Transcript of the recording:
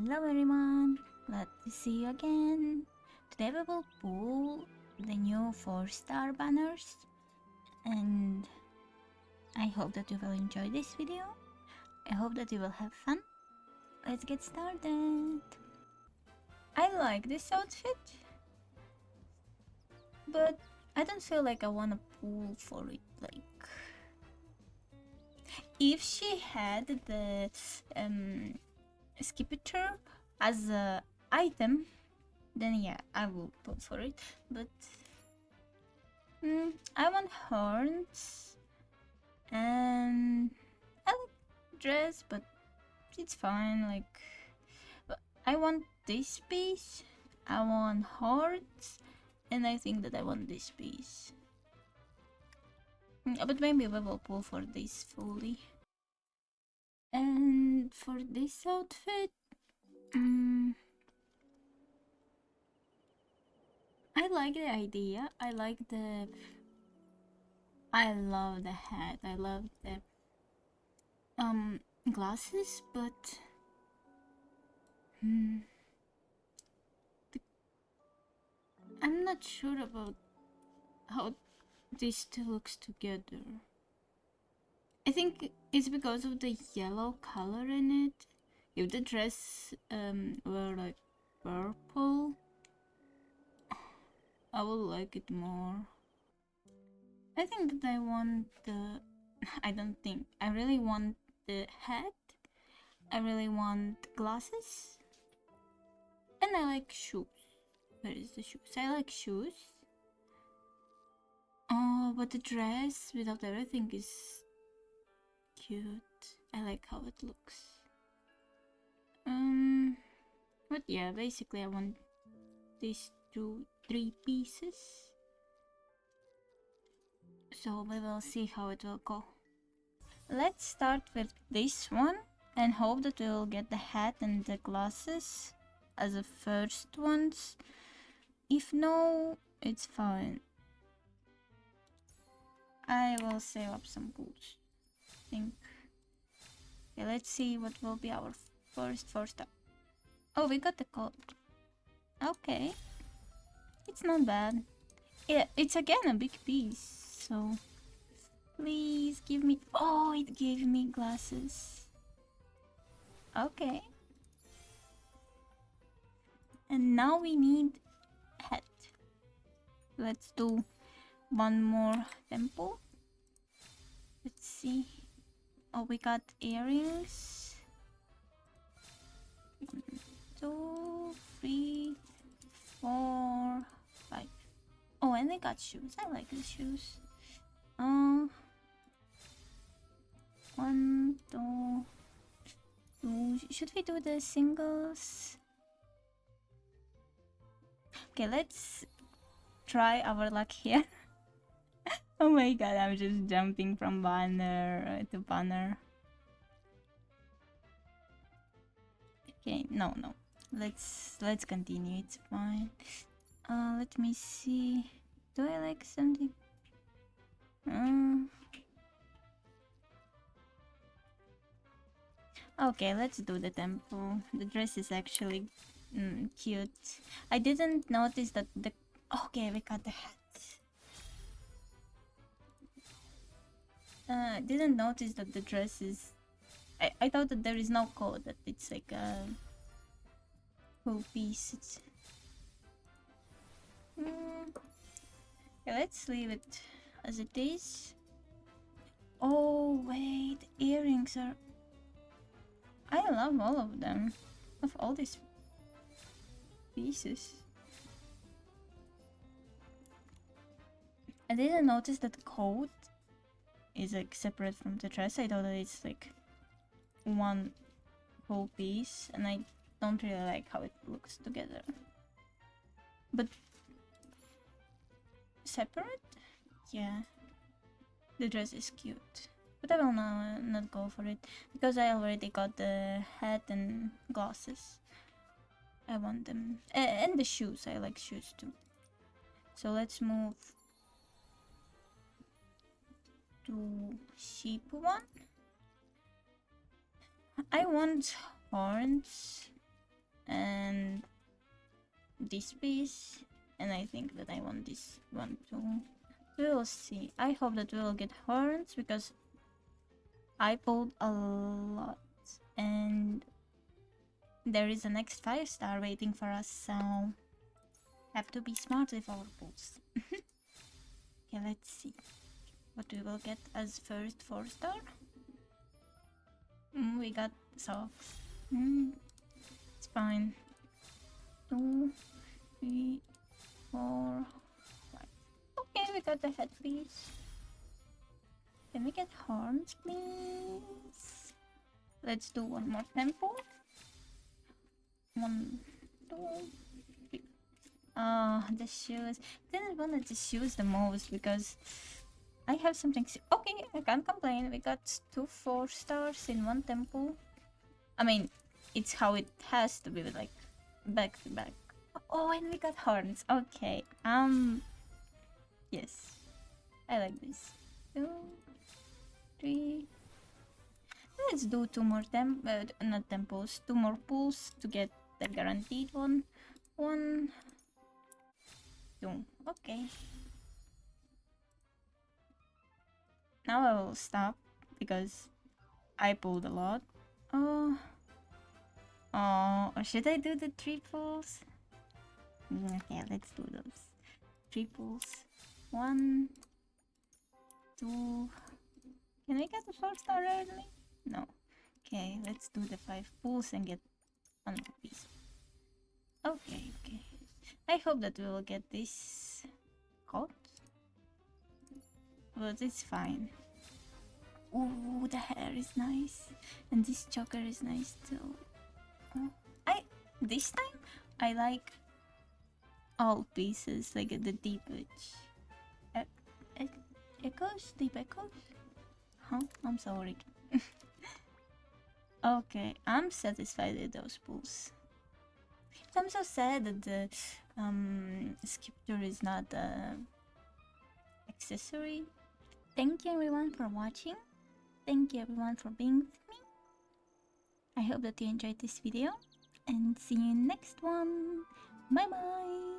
Hello everyone, glad to see you again. Today we will pull the new 4-star banners and I hope that you will enjoy this video. I hope that you will have fun. Let's get started. I like this outfit, but I don't feel like I wanna pull for it. Like, if she had the skipper as a item, then yeah, I will pull for it. But I want horns, and I like dress, but it's fine. Like, but I want this piece, I want horns, and I think that I want this piece. But maybe we will pull for this fully. And for this outfit, I like the idea. I love the hat. I love the glasses, but I'm not sure about how these two looks together. I think it's because of the yellow color in it. If the dress were like purple, I would like it more. I think that I want the... I don't think. I really want the hat. I really want glasses. And I like shoes. Where is the shoes? I like shoes. Oh, but the dress without everything is cute. I like how it looks. But yeah, basically I want these 3 pieces. So we will see how it will go. Let's start with this one and hope that we will get the hat and the glasses as the first ones. If no, it's fine. I will save up some boots, I think. Okay, let's see what will be our first 4-star. Oh, we got the code. Okay. It's not bad. Yeah, it's again a big piece, so please give me... Oh, it gave me glasses. Okay. And now we need hat. Let's do one more temple. Let's see. Oh, we got earrings. 1, 2, 3, 4, 5. Oh, and I got shoes. I like the shoes. 1, 2. Should we do the singles? Okay, let's try our luck here. Oh my god, I'm just jumping from banner to banner. Okay, no. Let's continue. It's fine. Let me see. Do I like something? Okay, let's do the temple. The dress is actually cute. I didn't notice that the... Okay, we got the hat. I didn't notice that the dress is... I thought that there is no code, that it's like a full piece. Yeah, let's leave it as it is. Oh wait, earrings are... I love all of them. Of all these pieces. I didn't notice that the coat is like separate from the dress. I thought that it's like one whole piece, and I don't really like how it looks together. But separate? Yeah. The dress is cute. But I will not go for it, because I already got the hat and glasses. I want them. And the shoes. I like shoes too. So let's move to sheep one. I want horns. and this piece, and I think that I want this one too. We will see. I hope that we will get horns because I pulled a lot, and there is a next 5-star waiting for us, so have to be smart with our pulls. Okay, let's see what we will get as first 4-star. We got socks. It's fine. 2, 3, 4, 5. Okay, we got the headpiece. Can we get horns, please? Let's do one more temple. 1, 2, 3. Oh, the shoes. Didn't want the shoes the most because I have something. Okay, I can't complain. We got 2 4-stars in one temple. I mean, it's how it has to be, like back to back. Oh, and we got horns. Okay. Yes, I like this. 2, 3. Let's do 2 more not temples. 2 more pulls to get the guaranteed one. 1, 2. Okay. Now I will stop because I pulled a lot. Oh, or should I do the triples? Okay, let's do those triples. 1, 2. Can I get a 4-star early? No. Okay, let's do the 5 pulls and get 1 piece. Okay. I hope that we will get this coat, but it's fine. Ooh, the hair is nice, and this choker is nice too. This time I like all pieces, like the deep edge. Echoes? Deep echoes? Huh? I'm sorry. Okay, I'm satisfied with those pulls. I'm so sad that the sculpture is not accessory. Thank you everyone for watching. Thank you everyone for being with me. I hope that you enjoyed this video and see you in next one. Bye bye.